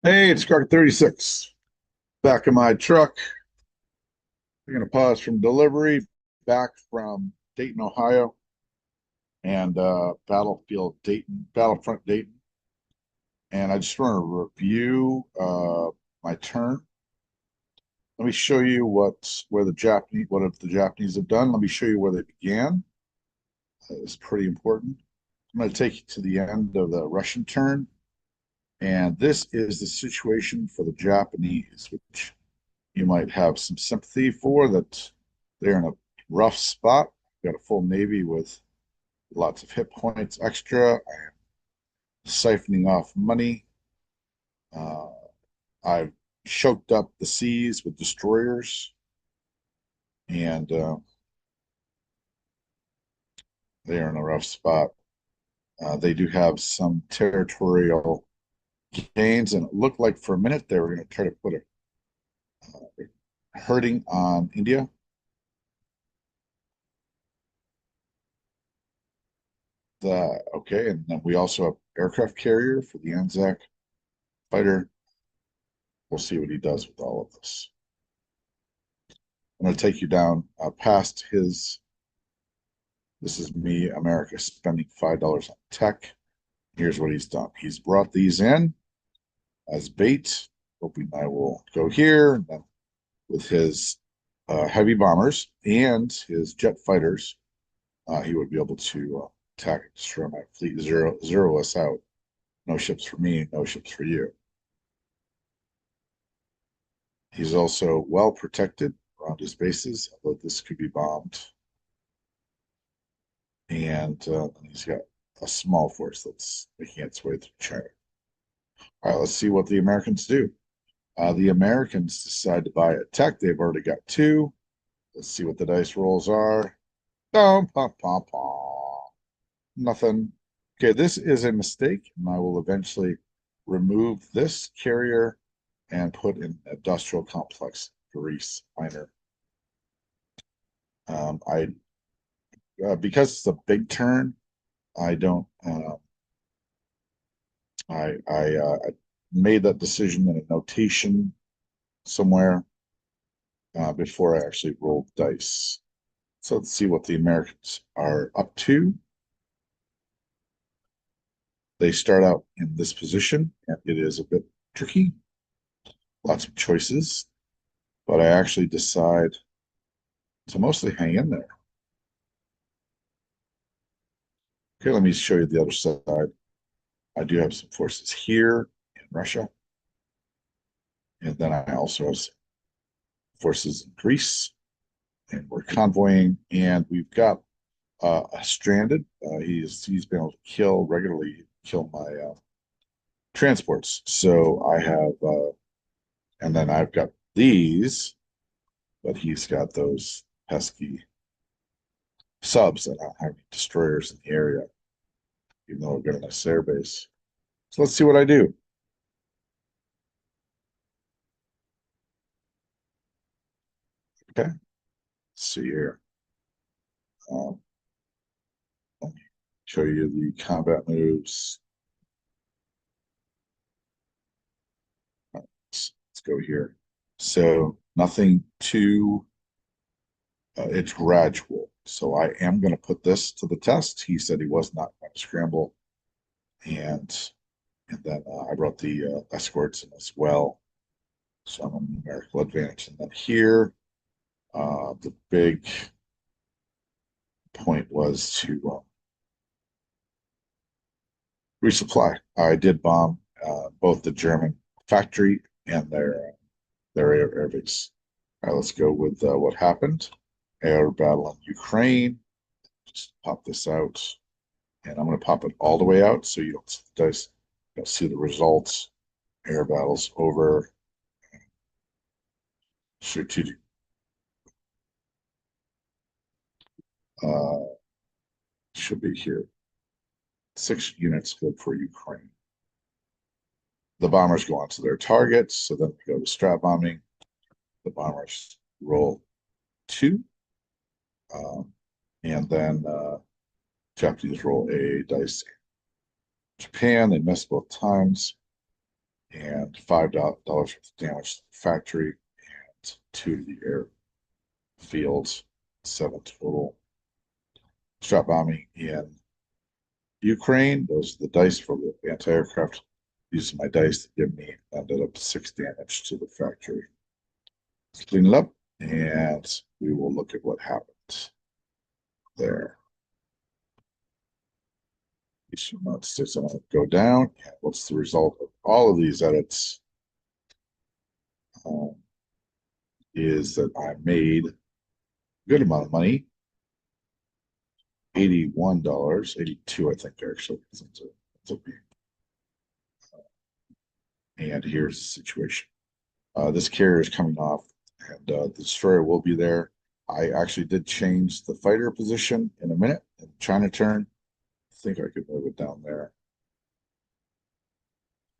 Hey, it's Car 36. Back in my truck. We're going to pause from delivery back from Dayton, Ohio, and Battlefield Dayton, Battlefront Dayton. And I just want to review my turn. Let me show you where the Japanese what the Japanese have done. Let me show you where they began. It's pretty important. I'm going to take you to the end of the Russian turn, and this is the situation for the Japanese, which you might have some sympathy for, that they're in a rough spot. Got a full navy with lots of hit points extra. I am siphoning off money. Uh, I've choked up the seas with destroyers, and they're in a rough spot. They do have some territorial gains, and it looked like for a minute they were going to try to put a hurting on India. Okay, and then we also have aircraft carrier for the Anzac fighter. We'll see what he does with all of this. I'm going to take you down past his. This is me, America, spending $5 on tech. Here's what he's done. He's brought these in as bait, hoping I will go here. And then with his heavy bombers and his jet fighters, he would be able to attack and destroy my fleet, zero us out. No ships for me, no ships for you. He's also well protected around his bases, although this could be bombed. And he's got a small force that's making its way through China. All right, let's see what the Americans do. The Americans decide to buy a tech. They've already got two. Let's see what the dice rolls are. Dum, pom, pom, pom. Nothing. Okay, this is a mistake, and I will eventually remove this carrier and put in industrial complex Greece minor. I because it's a big turn, I don't. I made that decision in a notation somewhere before I actually rolled dice. So let's see what the Americans are up to. They start out in this position, and it is a bit tricky. Lots of choices, but I actually decide to mostly hang in there. Okay, let me show you the other side. I do have some forces here in Russia, and then I also have some forces in Greece, and we're convoying, and we've got stranded. He's been able to kill my transports. So I have, and then I've got these, but he's got those pesky subs that don't have destroyers in the area, even though I've got a nice air base. So let's see what I do. Okay, let's see here. Um, let me show you the combat moves. Let's go here. So nothing too it's gradual. So I am going to put this to the test. He said he was not going to scramble, and then I brought the escorts in as well. So I'm on numerical advantage. And then here, the big point was to resupply. I did bomb both the German factory and their air base. All right, let's go with what happened. Air battle in Ukraine. Just pop this out. And I'm going to pop it all the way out so you don't see the dice, you don't see the results. Air battles over strategic. Uh, should be here. 6 units good for Ukraine. The bombers go on to their targets, so then we go to strat bombing. The bombers roll two, um, and then Japanese roll a dice. Japan, they miss both times. and $5 worth of damage to the factory, and 2 to the airfields, 7 total. Strat bombing in Ukraine. Those are the dice for the anti-aircraft. Using my dice to give me ended up 6 damage to the factory. Let's clean it up, and we will look at what happened there. These United States, I'm going to go down. And what's the result of all of these edits? Is that I made a good amount of money. $81, 82, I think, actually. And here's the situation. This carrier is coming off, and the destroyer will be there. I actually did change the fighter position in a minute in China turn. I think I could move it down there.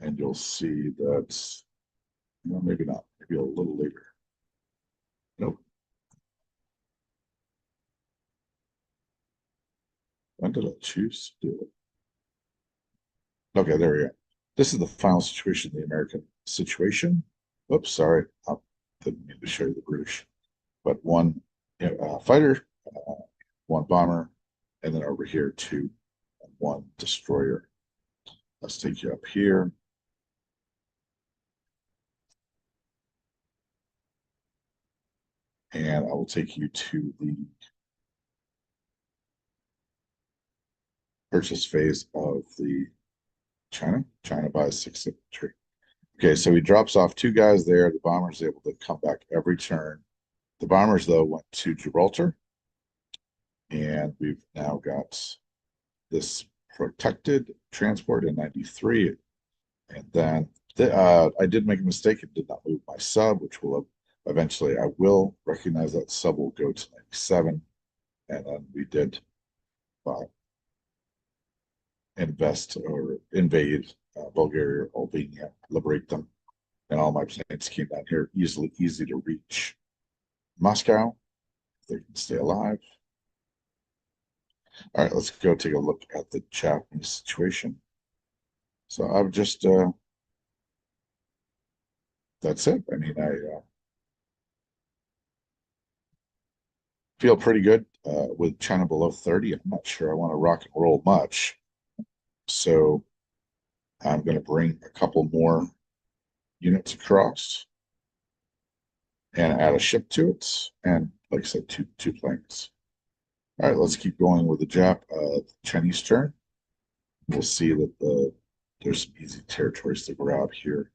And you'll see that, well, maybe not, maybe a little later. Nope. When did I choose to do it? Okay, there we go. This is the final situation, the American situation. Oops, sorry. I didn't mean to show you the British. But one fighter, 1 bomber, and then over here 2 and 1 destroyer. Let's take you up here. And I will take you to the purchase phase of the China. China buys 6 infantry. Okay, so he drops off 2 guys there. The bomber's able to come back every turn. The bombers, though, went to Gibraltar. And we've now got this protected transport in 93. And then I did make a mistake and did not move my sub, which will eventually I will recognize that sub will go to 97. And then we did invest or invade Bulgaria, Albania, liberate them. And all my planes came down here, easy to reach Moscow. They can stay alive. All right, let's go take a look at the Japanese situation. So I've just, that's it. I mean, I feel pretty good with China below 30. I'm not sure I want to rock and roll much. So I'm going to bring a couple more units across and add a ship to it. And like I said, two planes. All right, let's keep going with the Chinese turn. We'll see that there's some easy territories to grab here.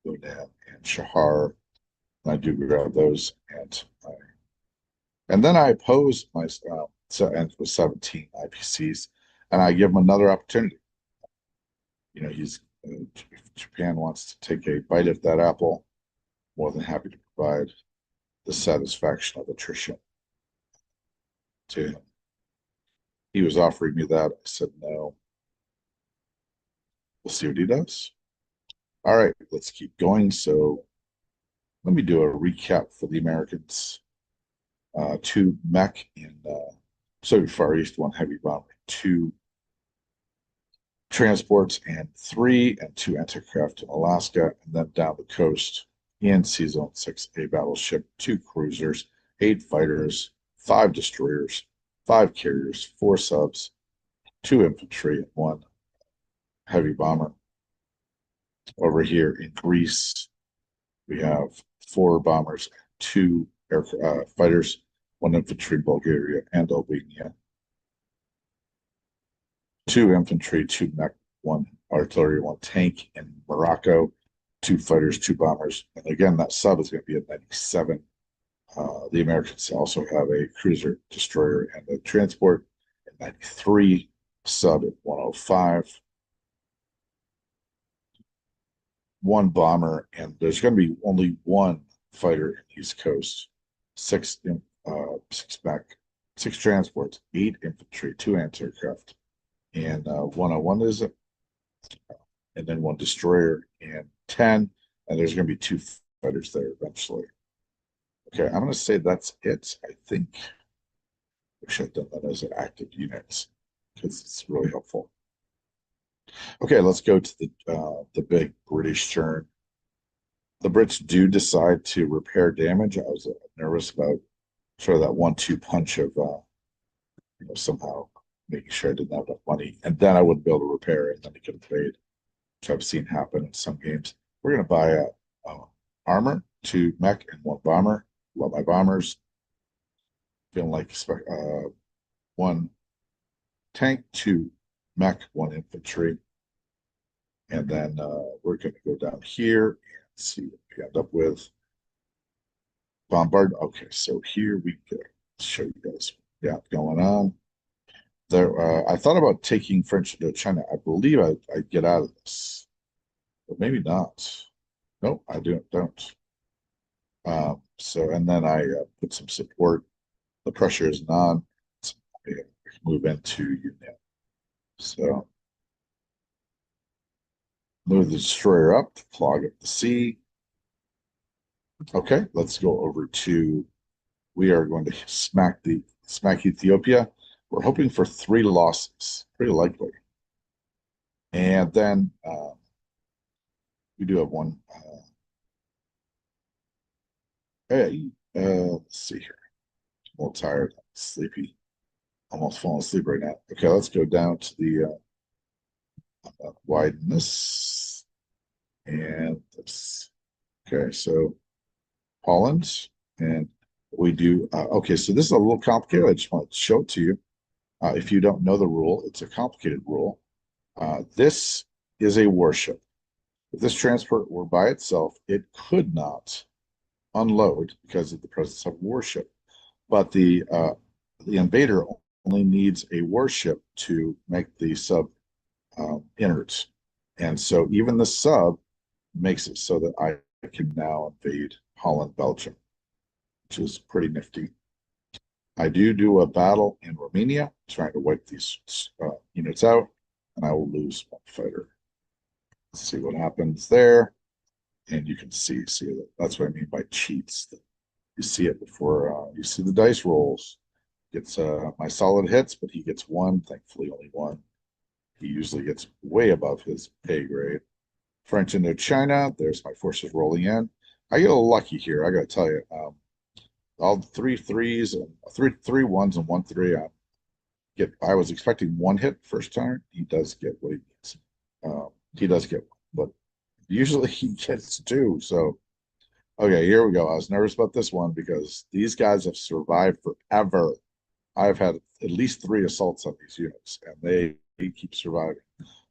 Yunnan and Shahar. I do grab those, and then I pose my and with 17 IPCs, and I give him another opportunity. You know, if Japan wants to take a bite of that apple, more than happy to provide the satisfaction of attrition to him. He was offering me that. I said no. We'll see what he does. All right, let's keep going. So let me do a recap for the Americans. 2 mech in Soviet Far East, 1 heavy bomber, 2 transports, and 3 and 2 anti-craft in Alaska, and then down the coast in Sea Zone 6, a battleship, 2 cruisers, 8 fighters, 5 destroyers, 5 carriers, 4 subs, 2 infantry, and 1 heavy bomber. Over here in Greece, we have 4 bombers, 2 fighters, 1 infantry in Bulgaria and Albania, 2 infantry, 2 mech, 1 artillery, 1 tank in Morocco, 2 fighters, 2 bombers. And again, that sub is going to be at 97. The Americans also have a cruiser, destroyer, and a transport at 93, sub at 105. 1 bomber, and there's going to be only 1 fighter in the East Coast, 6 mech, 6 transports, 8 infantry, 2 anti-aircraft, and 101 is it, and then 1 destroyer and 10, and there's going to be 2 fighters there eventually. Okay, I'm going to say that's it. I think I should have done that as an active unit because it's really helpful. Okay, let's go to the big British turn. The Brits do decide to repair damage. I was nervous about sort of that 1-2 punch of somehow making sure I didn't have enough money, and then I wouldn't be able to repair it, and then he could have paid, which I've seen happen in some games. We're gonna buy a armor, 2 mech, and 1 bomber. Love my bombers. Feeling like 1 tank, 2 mech, 1 infantry, and then we're gonna go down here and see what we end up with. Bombard. Okay, so here we go. Let's show you guys what we got going on. There, I thought about taking French Indochina. I believe I'd get out of this, but maybe not. Nope, I don't. So, and then I put some support. The pressure isn't on. So I move into unit. So, move the destroyer up to clog up the sea. Okay, let's go over to. We are going to smack Ethiopia. We're hoping for 3 losses, pretty likely. And then we do have one. Hey, let's see here. I'm a little tired, sleepy, almost falling asleep right now. Okay, let's go down to the widen this and this. Okay, so Holland, and we do. Okay, so this is a little complicated. I just want to show it to you. If you don't know the rule, it's a complicated rule. This is a warship. If this transport were by itself, it could not unload because of the presence of warship. But the invader only needs a warship to make the sub innards, and so even the sub makes it so that I can now invade Holland, Belgium, which is pretty nifty. I do a battle in Romania, trying to wipe these units out, and I will lose 1 fighter. Let's see what happens there. And you can see that's what I mean by cheats. You see it before you see the dice rolls. Gets my solid hits, but he gets 1, thankfully only 1. He usually gets way above his pay grade. French Indochina, there's my forces rolling in. I get a little lucky here, I gotta tell you. All 3 3s and 3 3 1s and 1 3. I was expecting 1 hit first time. He does get what he gets. He does get 1, but usually he gets 2. So okay, here we go. I was nervous about this one because these guys have survived forever. I've had at least 3 assaults on these units, and they keep surviving.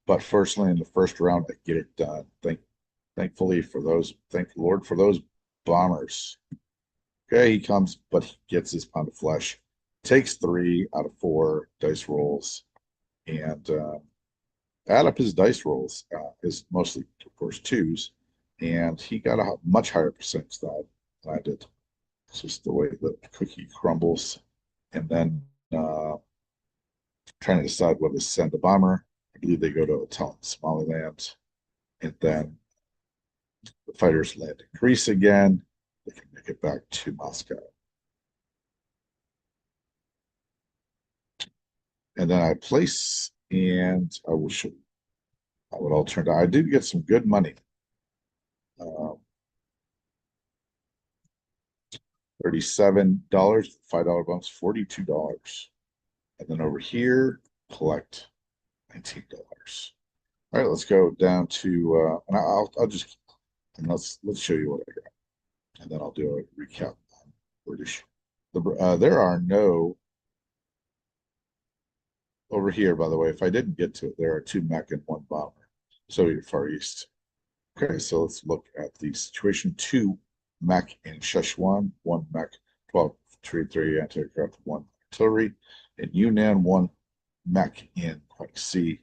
But fortunately, in the first round, I get it done. Thankfully for those, thank the Lord for those bombers. Okay, he comes, but he gets his pound of flesh. Takes 3 out of 4 dice rolls, and add up his dice rolls is mostly, of course, 2s, and he got a much higher percentage than I did. It's just the way the cookie crumbles. And then trying to decide whether to send a bomber. I believe they go to Tallinn, Somaliland, and then the fighters land in Greece again. They can make it back to Moscow. And then I place, and I will show you how it all turned out. I did get some good money. $37, $5 bumps, $42. And then over here, collect $19. All right, let's go down to, and I'll just, and let's show you what I got. And then I'll do a recap on British. There are no, over here, by the way, if I didn't get to it, there are 2 mech and 1 bomber. So you're Far East. Okay, so let's look at the situation. 2 mech in Szechuan, 1 mech, 12 3 anti-aircraft, 1 artillery. In Yunnan, 1 mech in Quebec Sea,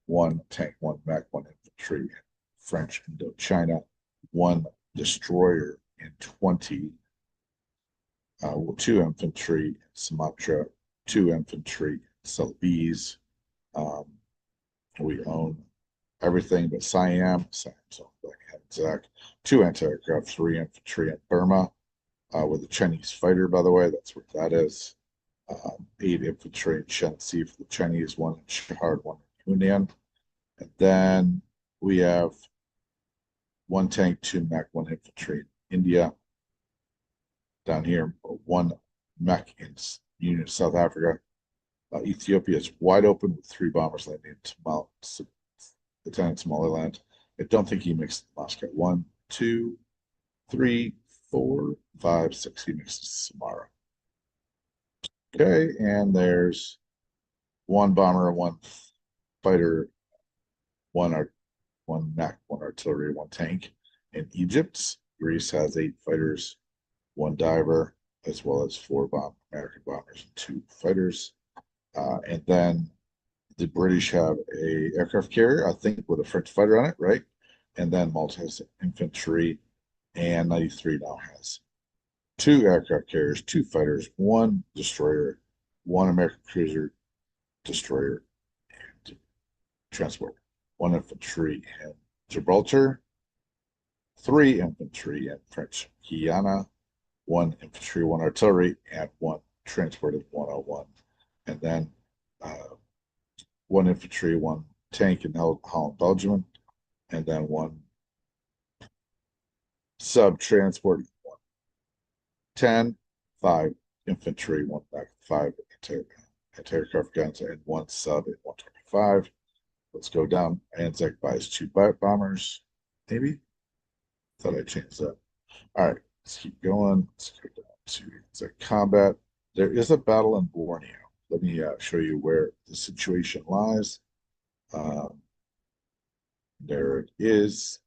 1 tank, 1 mech, 1 infantry. French Indochina, 1 destroyer in 20, 2 infantry in Sumatra, 2 infantry in Celebes. We own everything but Siam. Siam's owned by Zach. 2 anti-aircraft, 3 infantry in Burma, with a Chinese fighter, by the way. That's where that is. 8 infantry in Shanxi for the Chinese, 1 in Shahar, 1 in Hunan. And then we have 1 tank, 2 mech, 1 infantry. India. Down here, 1 mech in Union of South Africa. Ethiopia is wide open with 3 bombers landing in Lieutenant Somaliland. I don't think he mixed Moscow. 1, 2, 3, 4, 5, 6. He mixes Samara. Okay, and there's 1 bomber, 1 fighter, 1 mech, 1 artillery, 1 tank. In Egypt, Greece has 8 fighters, 1 diver, as well as 4 American bombers and 2 fighters. And then the British have a aircraft carrier, I think, with a French fighter on it, right? And then Malta has infantry, and 93 now has 2 aircraft carriers, 2 fighters, 1 destroyer, 1 American cruiser destroyer, and transport, 1 infantry in Gibraltar, 3 infantry in French Guiana, 1 infantry, 1 artillery, and 1 transported 101. And then 1 infantry, 1 tank in Holland, Belgium, and then 1 sub transport 110, 5 infantry, 1 back, 5 anti-aircraft guns, and 1 sub at 125. Let's go down. Anzac buys 2 bombers, maybe. Thought I changed that. All right, let's keep going. Let's go down to Anzac combat. There is a battle in Borneo. Let me show you where the situation lies. There it is,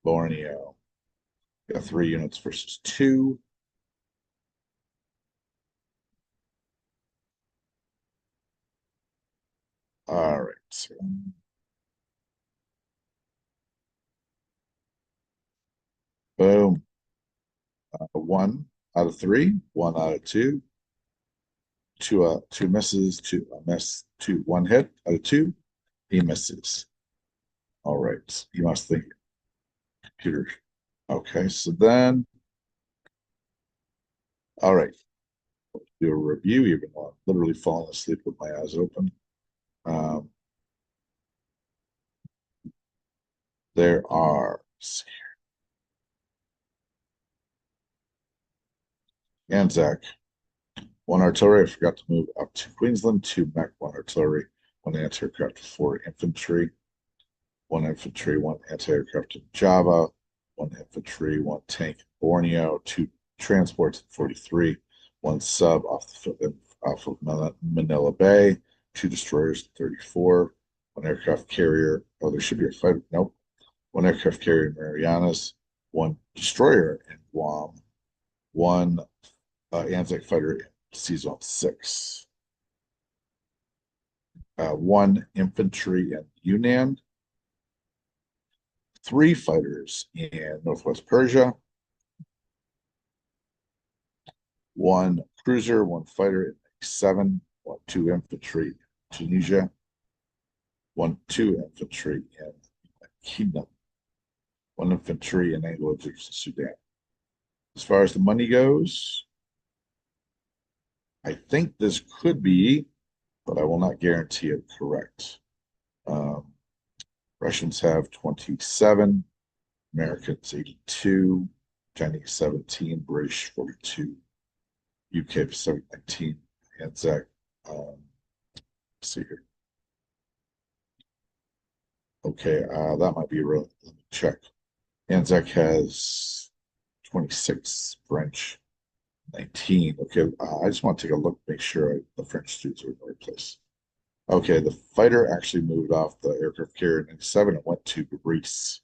Borneo. Got 3 units versus 2. All right. So, boom. 1 out of 3, 1 out of 2. 2 misses, 2 miss, 2 1 hit out of 2. He misses. All right. You must think computer. Okay, so then, all right. Do a review even while I'm literally falling asleep with my eyes open. Um, there are Anzac, 1 artillery. I forgot to move up to Queensland. 2 mech, 1 artillery, 1 anti-aircraft, 4 infantry, 1 infantry, 1 anti-aircraft in Java, 1 infantry, 1 tank in Borneo, 2 transports in 43, 1 sub off of Manila Bay, 2 destroyers in 34, 1 aircraft carrier. Oh, there should be a fighter. Nope. 1 aircraft carrier in Marianas, 1 destroyer in Guam, 1 Anzac fighter in Sea Zone 6, 1 infantry in Yunnan, 3 fighters in Northwest Persia, 1 cruiser, 1 fighter in 7, 2 infantry in Tunisia, 2 infantry in Kingdom, 1 infantry in Anglo-Egyptian Sudan. As far as the money goes, I think this could be, but I will not guarantee it correct. Russians have 27, Americans 82, Chinese 17, British 42, UK Pacific 19, Anzac. See here. Okay, that might be real. Let me check. Anzac has 26, French 19. Okay, I just want to take a look, make sure the French students are in the right place. Okay, the fighter actually moved off the aircraft carrier in 97 and went to Greece.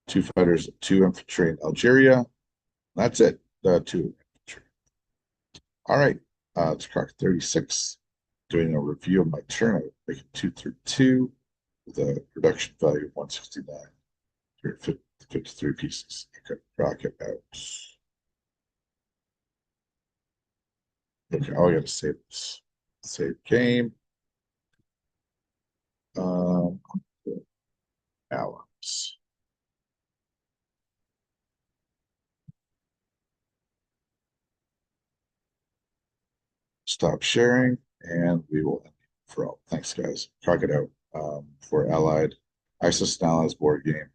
2 fighters, 2 infantry in Algeria. That's it. 2 infantry. All right, it's Croc 36. Doing a review of my turn. I'm making 232 with a production value of 169. 53 pieces. Okay, rocket out. Okay, oh, I gotta save this. Save game. Um, Alex. Stop sharing, and we will end the throw. Thanks, guys. Crock it out for Allied. Isosceles board game.